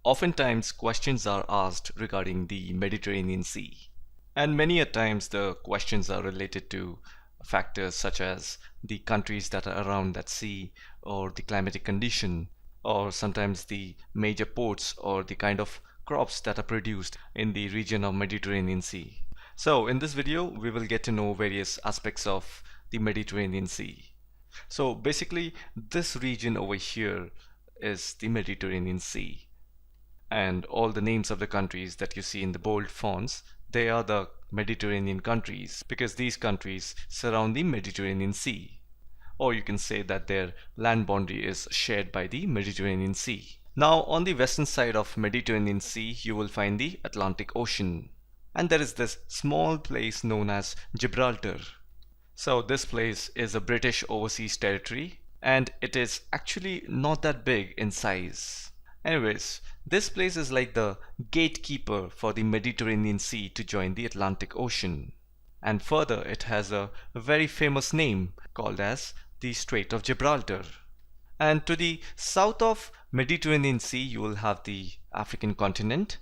Oftentimes, questions are asked regarding the Mediterranean Sea, and many a times the questions are related to factors such as the countries that are around that sea, or the climatic condition, or sometimes the major ports or the kind of crops that are produced in the region of Mediterranean Sea. So in this video, we will get to know various aspects of the Mediterranean Sea. So basically, this region over here is the Mediterranean Sea, and all the names of the countries that you see in the bold fonts, they are the Mediterranean countries because these countries surround the Mediterranean Sea. Or you can say that their land boundary is shared by the Mediterranean Sea. Now on the western side of Mediterranean Sea, you will find the Atlantic Ocean. And there is this small place known as Gibraltar. So this place is a British overseas territory, and it is actually not that big in size. Anyways, this place is like the gatekeeper for the Mediterranean Sea to join the Atlantic Ocean. And further, it has a very famous name called as the Strait of Gibraltar. And to the south of Mediterranean Sea, you will have the African continent,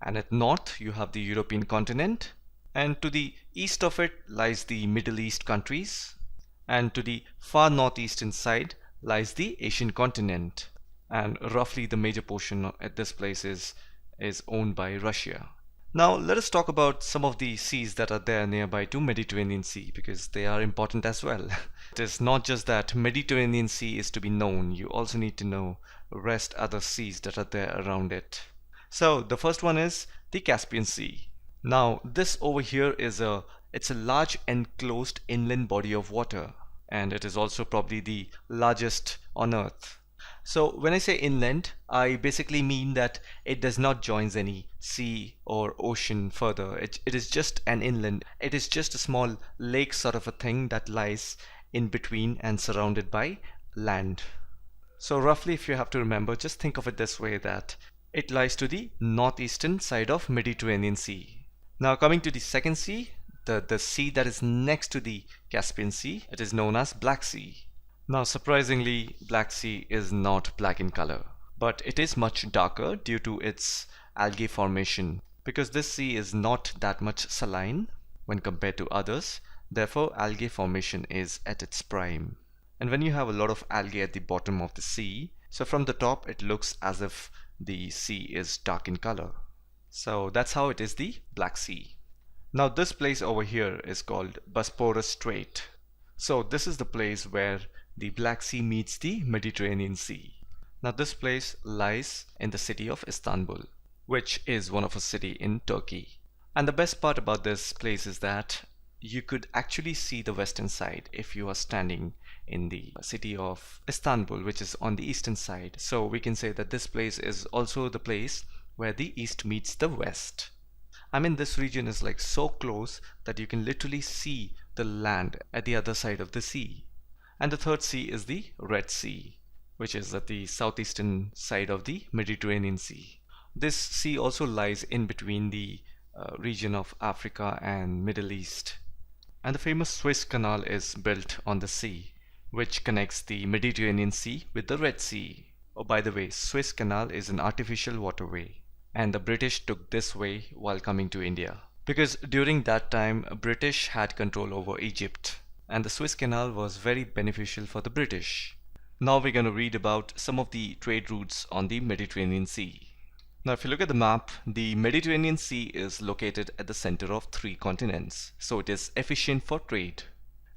and at north you have the European continent, and to the east of it lies the Middle East countries, and to the far northeastern side lies the Asian continent. And roughly the major portion at this place is owned by Russia. Now let us talk about some of the seas that are there nearby to Mediterranean Sea, because they are important as well. It is not just that Mediterranean Sea is to be known, you also need to know rest other seas that are there around it. So the first one is the Caspian Sea. Now this over here it's a large enclosed inland body of water, and it is also probably the largest on earth. So when I say inland, I basically mean that it does not join any sea or ocean further. It is just an inland. It is just a small lake sort of a thing that lies in between and surrounded by land. So roughly, if you have to remember, just think of it this way, that it lies to the northeastern side of Mediterranean Sea. Now coming to the second sea, the sea that is next to the Caspian Sea, it is known as Black Sea. Now surprisingly, Black Sea is not black in color, but it is much darker due to its algae formation, because this sea is not that much saline when compared to others. Therefore algae formation is at its prime. And when you have a lot of algae at the bottom of the sea, so from the top it looks as if the sea is dark in color. So that's how it is the Black Sea. Now this place over here is called Bosporus Strait. So this is the place where the Black Sea meets the Mediterranean Sea. Now this place lies in the city of Istanbul, which is one of a city in Turkey. And the best part about this place is that you could actually see the western side if you are standing in the city of Istanbul, which is on the eastern side. So we can say that this place is also the place where the east meets the west. I mean, this region is like so close that you can literally see the land at the other side of the sea. And the third sea is the Red Sea, which is at the southeastern side of the Mediterranean Sea. This sea also lies in between the region of Africa and Middle East. And the famous Suez Canal is built on the sea, which connects the Mediterranean Sea with the Red Sea. Oh, by the way, Suez Canal is an artificial waterway, and the British took this way while coming to India, because during that time British had control over Egypt, and the Suez Canal was very beneficial for the British. Now we're going to read about some of the trade routes on the Mediterranean Sea. Now if you look at the map, the Mediterranean Sea is located at the center of 3 continents, so it is efficient for trade.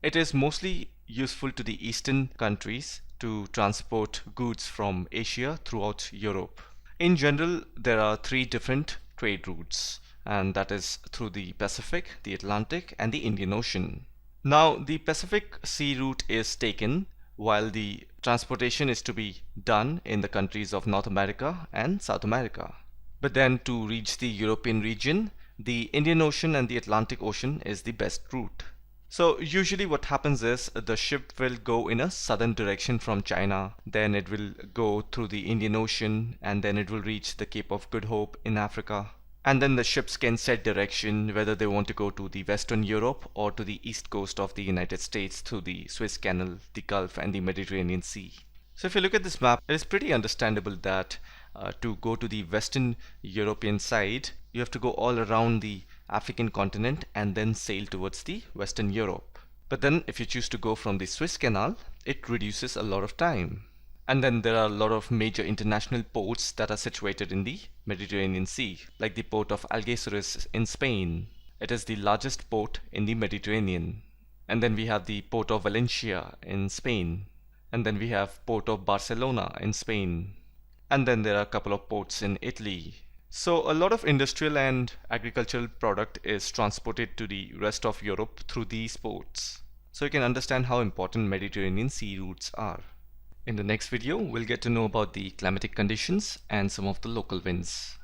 It is mostly useful to the eastern countries to transport goods from Asia throughout Europe. In general, there are 3 different trade routes, and that is through the Pacific, the Atlantic, and the Indian Ocean. Now the Pacific Sea route is taken while the transportation is to be done in the countries of North America and South America. But then to reach the European region, the Indian Ocean and the Atlantic Ocean is the best route. So usually what happens is the ship will go in a southern direction from China, then it will go through the Indian Ocean, and then it will reach the Cape of Good Hope in Africa. And then the ships can set direction whether they want to go to the Western Europe or to the east coast of the United States through the Suez Canal, the Gulf, and the Mediterranean Sea. So if you look at this map, it is pretty understandable that to go to the Western European side, you have to go all around the African continent and then sail towards the Western Europe. But then if you choose to go from the Suez Canal, it reduces a lot of time. And then there are a lot of major international ports that are situated in the Mediterranean Sea, like the port of Algeciras in Spain. It is the largest port in the Mediterranean. And then we have the port of Valencia in Spain. And then we have port of Barcelona in Spain. And then there are a couple of ports in Italy. So a lot of industrial and agricultural product is transported to the rest of Europe through these ports. So you can understand how important Mediterranean sea routes are. In the next video, we'll get to know about the climatic conditions and some of the local winds.